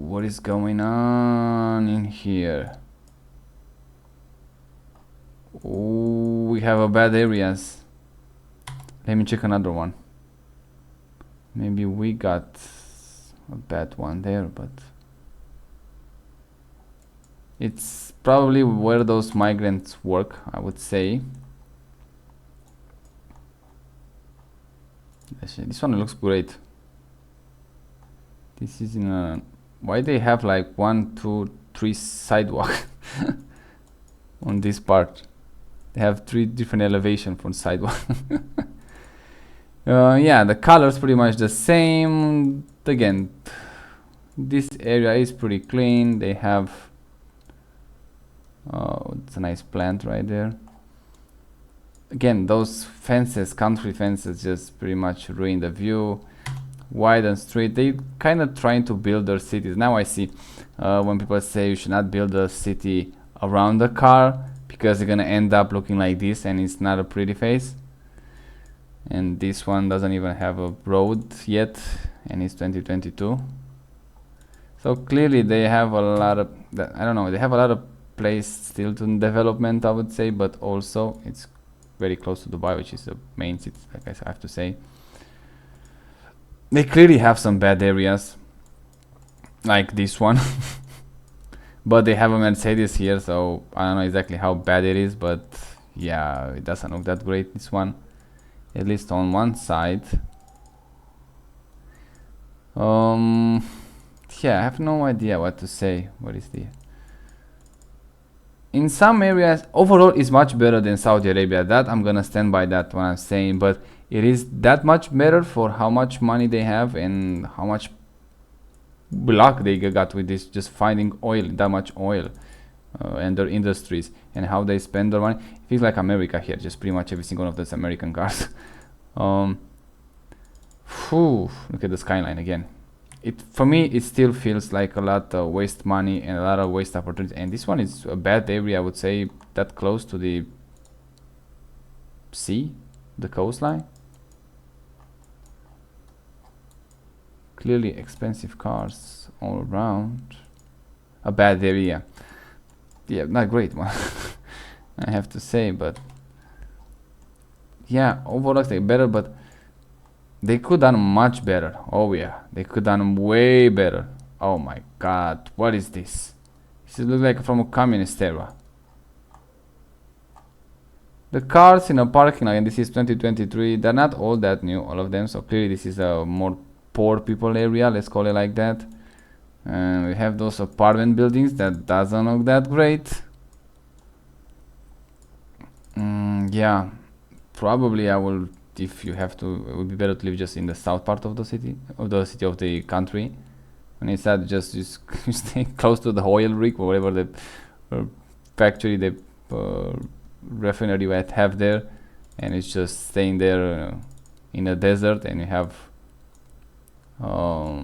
what is going on in here? Oh, we have a bad areas. Let me check another one. Maybe we got a bad one there, but it's probably where those migrants work, I would say. This one looks great. This is in a... Why they have like 1, 2, 3 sidewalk on this part? They have 3 different elevation from sidewalk. Yeah, the color's pretty much the same. Again, this area is pretty clean. They have... Oh, it's a nice plant right there. Again, those fences, country fences, just pretty much ruin the view. Wide and straight. They kind of trying to build their cities. Now I see when people say you should not build a city around the car because they're gonna end up looking like this, and it's not a pretty face. And this one doesn't even have a road yet, and it's 2022. So clearly they have a lot of, I don't know, they have a lot of place still to development, I would say, but also it's very close to Dubai, which is the main city, like I have to say. They clearly have some bad areas, like this one. But they have a Mercedes here, so I don't know exactly how bad it is, but yeah, it doesn't look that great, this one. At least on one side. Yeah, I have no idea what to say. What is the... In some areas, overall, is much better than Saudi Arabia. That I'm gonna stand by that when I'm saying, but it is that much better for how much money they have and how much luck they got with this, just finding oil, that much oil, and their industries and how they spend their money. It feels like America here, just pretty much every single one of those American cars. Look at the skyline again. For me, it still feels like a lot of waste money and a lot of waste opportunity. And this one is a bad area, I would say, that close to the sea, the coastline. Clearly expensive cars all around. A bad area. Yeah, not great one. I have to say, but yeah, overall they better, but they could done much better. Oh yeah, they could done way better. Oh my god, what is this? This looks like from a communist era. The cars in a parking lot, and this is 2023, they're not all that new, all of them, so clearly this is a more poor people area, let's call it like that. And we have those apartment buildings that doesn't look that great. Yeah, probably I will, if you have to, it would be better to live just in the south part of the city, of the country. When it's that, just you stay close to the oil rig or whatever the factory, the refinery might have there, and it's just staying there in a desert, and you have a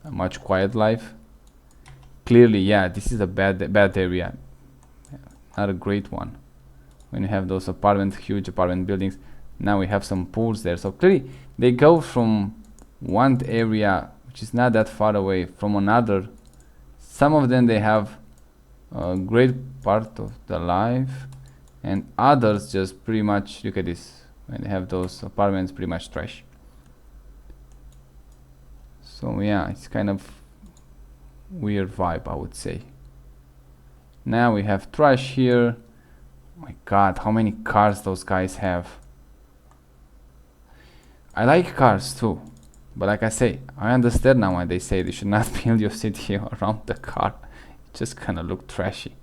much quiet life. Clearly, yeah, this is a bad area, not a great one. When you have those huge apartment buildings, now we have some pools there. So clearly, they go from one area which is not that far away from another. Some of them they have a great part of the life, and others just pretty much, look at this, when they have those apartments pretty much trash. So yeah, it's kind of weird vibe, I would say. Now we have trash here. Oh my god, how many cars those guys have. I like cars too, but like I say, I understand now why they say they should not build your city around the car. It just kind of look trashy.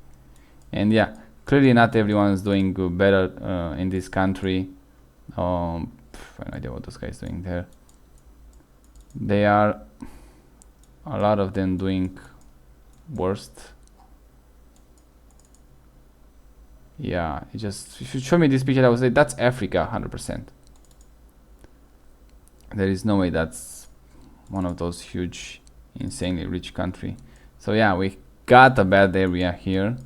And yeah, clearly not everyone is doing better in this country. I have no idea what those guys doing there. They are, a lot of them doing worst. Yeah, it just, if you show me this picture, I would say that's Africa 100%. There is no way that's one of those huge, insanely rich country. So yeah, we got a bad area here.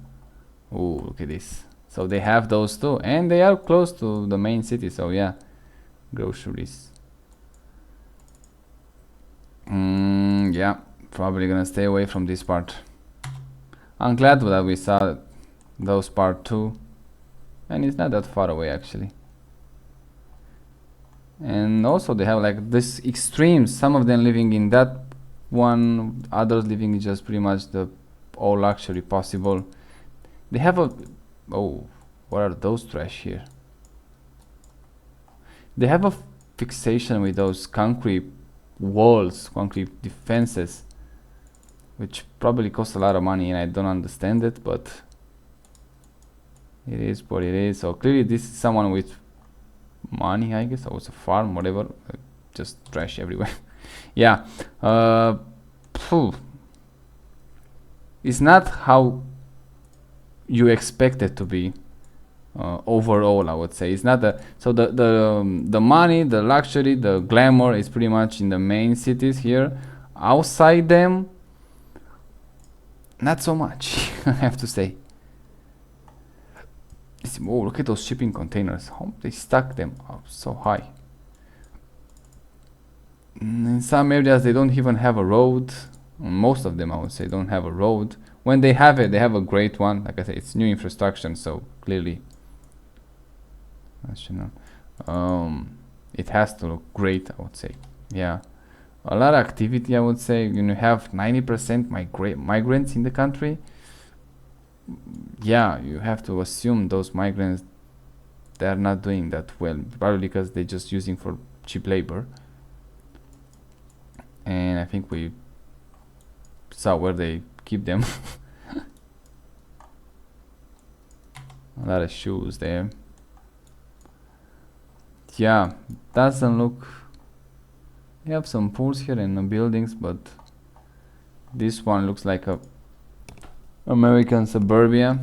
Oh, look at this. So they have those too, and they are close to the main city. So yeah, groceries. Yeah, probably gonna stay away from this part. I'm glad that we saw those part too, and it's not that far away actually. And also they have like this extremes, some of them living in that one, others living in just pretty much the all luxury possible. They have a, oh, what are those trash here? They have a fixation with those concrete walls, concrete defenses, which probably cost a lot of money, and I don't understand it, but it is what it is. So clearly this is someone with money, I guess, or it's a farm, whatever, just trash everywhere. Yeah, it's not how you expect it to be. Overall, I would say it's not the, so the money, the luxury, the glamour is pretty much in the main cities here. Outside them, not so much. I have to say. Oh, look at those shipping containers. How they stack them up so high. In some areas they don't even have a road. Most of them, I would say, don't have a road. When they have it, they have a great one. Like I said, it's new infrastructure, so clearly national. It has to look great, I would say. Yeah, a lot of activity, I would say. You have 90% migrants in the country. Yeah, you have to assume those migrants, they are not doing that well, probably because they're just using for cheap labor. And I think we saw where they keep them. A lot of shoes there. Yeah, doesn't look, you have some pools here in the buildings, but this one looks like a American suburbia.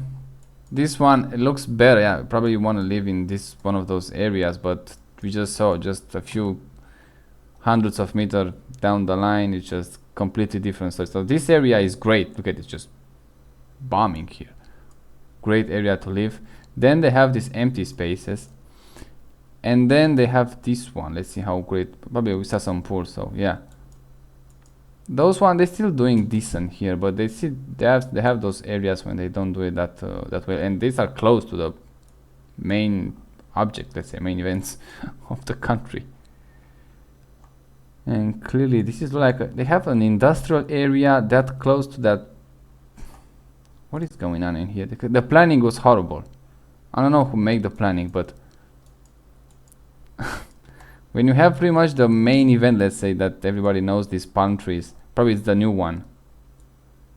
This one, it looks better. Yeah, probably you want to live in this one of those areas, but we just saw just a few hundreds of meters down the line, it's just completely different. So this area is great. Look at it, just bombing here. Great area to live. Then they have these empty spaces. And then they have this one. Let's see how great. Probably we saw some poor, so yeah. Those one, they're still doing decent here, but they have those areas when they don't do it that well, and these are close to the main object, let's say main events of the country. And clearly this is like they have an industrial area that close to that. What is going on in here? The planning was horrible. I don't know who made the planning, but when you have pretty much the main event, let's say that everybody knows these palm trees, probably it's the new one.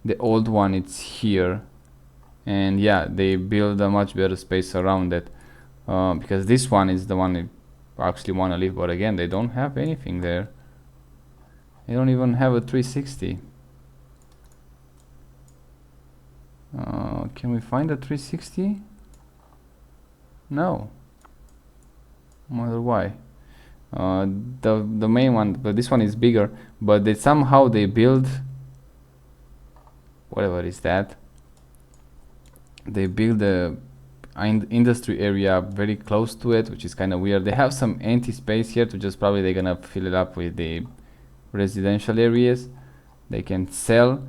The old one, it's here. And yeah, they build a much better space around it. Because this one is the one I actually want to live, but again, they don't have anything there. They don't even have a 360. Can we find a 360? No. I wonder why. The main one, but this one is bigger. But they somehow they build whatever is that. They build a industry area very close to it, which is kind of weird. They have some empty space here to just probably they're gonna fill it up with the residential areas they can sell,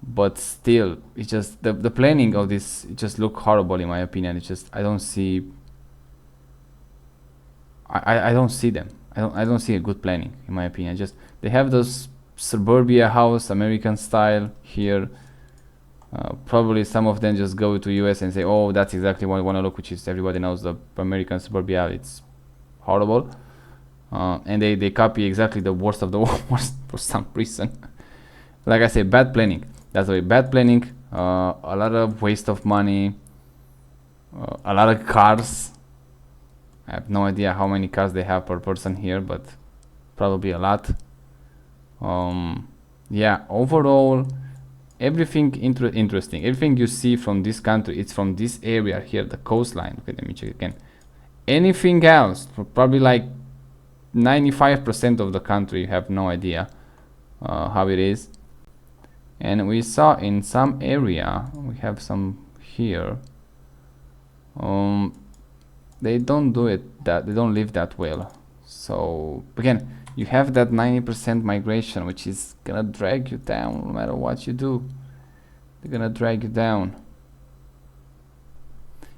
but still it's just the planning of this, it just look horrible in my opinion. It's just I don't see them. I don't see a good planning in my opinion. Just they have those suburbia house American style here. Probably some of them just go to US and say, oh, that's exactly what I want to look, which is everybody knows the American suburbia, it's horrible. And they copy exactly the worst of the worst for some reason. Like I say, bad planning. That's why bad planning, a lot of waste of money, a lot of cars. I have no idea how many cars they have per person here, but probably a lot. Yeah, overall, everything interesting. Everything you see from this country, it's from this area here, the coastline. Okay, let me check again. Anything else, probably like 95% of the country, you have no idea how it is. And we saw in some area, we have some here. They don't do it that they don't live that well. So again, you have that 90% migration, which is gonna drag you down no matter what you do. They're gonna drag you down.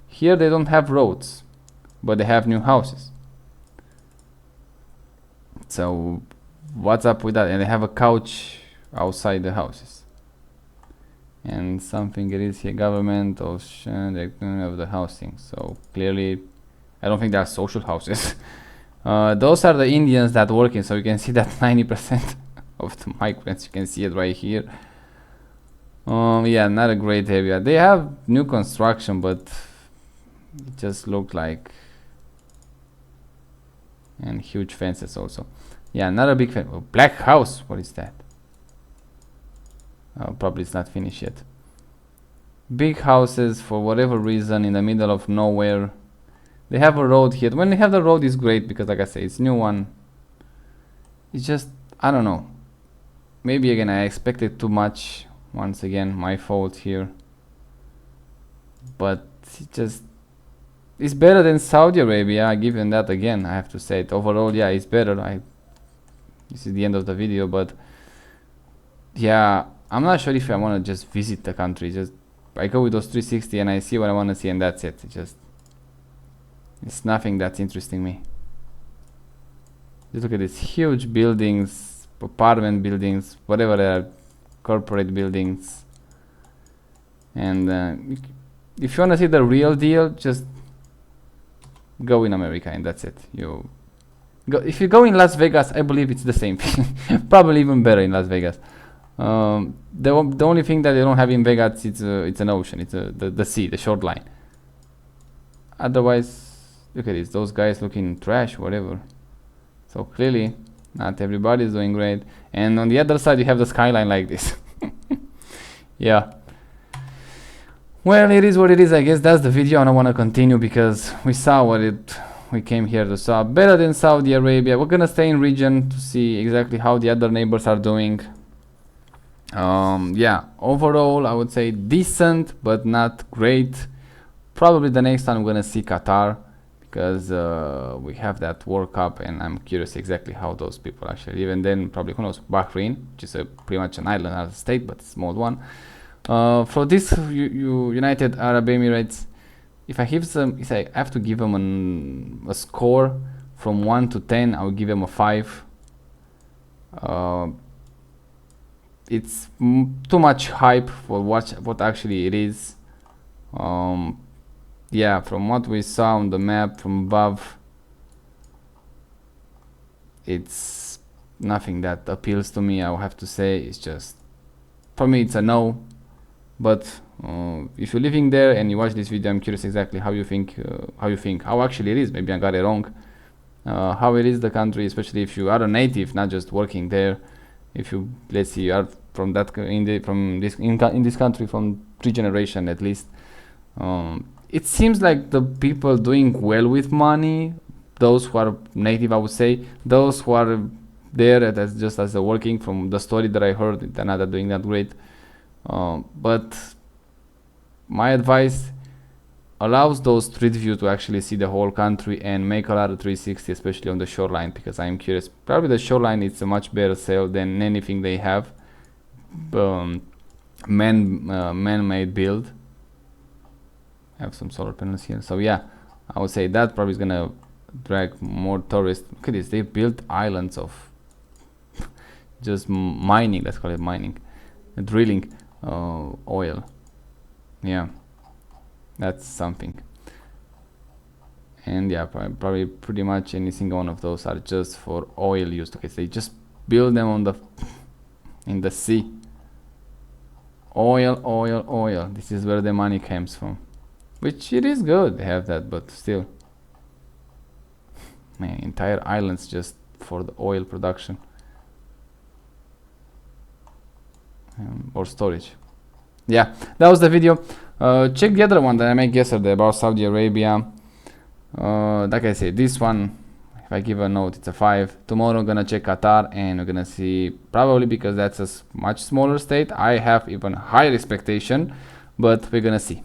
Here they don't have roads, but they have new houses. So what's up with that? And they have a couch outside the houses. And something it is here, government ocean, they don't have the housing. So clearly, I don't think they are social houses. Those are the Indians that working, so you can see that 90% of the migrants, you can see it right here. Yeah, not a great area. They have new construction, but it just looked like, and huge fences also. Yeah, not a big fence. Oh, black house, what is that? Probably it's not finished yet. Big houses for whatever reason in the middle of nowhere. They have a road here. When they have the road, is great because, like I say, it's new one. It's just, I don't know. Maybe again I expected too much. Once again, my fault here. But it's better than Saudi Arabia. Given that, again, I have to say it. Overall, yeah, it's better. This is the end of the video, but yeah, I'm not sure if I want to just visit the country. Just I go with those 360 and I see what I want to see, and that's it. It's nothing that's interesting me. Just look at these huge buildings, apartment buildings, whatever they are, corporate buildings. And if you want to see the real deal, just go in America, and that's it. If you go in Las Vegas, I believe it's the same thing. Probably even better in Las Vegas. The only thing that they don't have in Vegas, it's an ocean. It's the sea, the shoreline. Otherwise, look at this. Those guys looking trash, whatever. So clearly, not everybody is doing great. And on the other side, you have the skyline like this. Yeah. Well, it is what it is. I guess that's the video. I don't want to continue because we saw we came here to saw. Better than Saudi Arabia. We're gonna stay in region to see exactly how the other neighbors are doing. Yeah, overall I would say decent but not great. Probably the next time I'm gonna see Qatar, because we have that World Cup, and I'm curious exactly how those people actually live. And then probably, who knows, Bahrain, which is pretty much an island, not a state, but a small one. For this United Arab Emirates, if I have to give them a score from 1 to 10, I will give them a 5. It's too much hype for what actually it is. Yeah, from what we saw on the map from above, it's nothing that appeals to me. I will have to say, it's just, for me, it's a no. But if you're living there and you watch this video, I'm curious exactly how you think how actually it is. Maybe I got it wrong. How it is the country, especially if you are a native, not just working there. If you, let's see, you are from in this country from 3 generations at least. It seems like the people doing well with money, those who are native, I would say, those who are there as a working, from the story that I heard, they're not doing that great. But my advice, allows those street view to actually see the whole country and make a lot of 360, especially on the shoreline, because I'm curious. Probably the shoreline is a much better sale than anything they have. Man-made build. I have some solar panels here, so yeah, I would say that probably is gonna drag more tourists. Look at this, they built islands of just mining, let's call it mining, drilling oil. Yeah, that's something. And yeah, probably pretty much any single one of those are just for oil use. Okay, so they just build them on in the sea. Oil, oil, oil. This is where the money comes from. Which it is good they have that, but still, man, entire islands just for the oil production or storage. Yeah, that was the video. Check the other one that I made yesterday about Saudi Arabia. Like I said, this one, if I give a note, it's a 5. Tomorrow I'm gonna check Qatar, and we're gonna see, probably because that's a much smaller state, I have even higher expectation, but we're gonna see.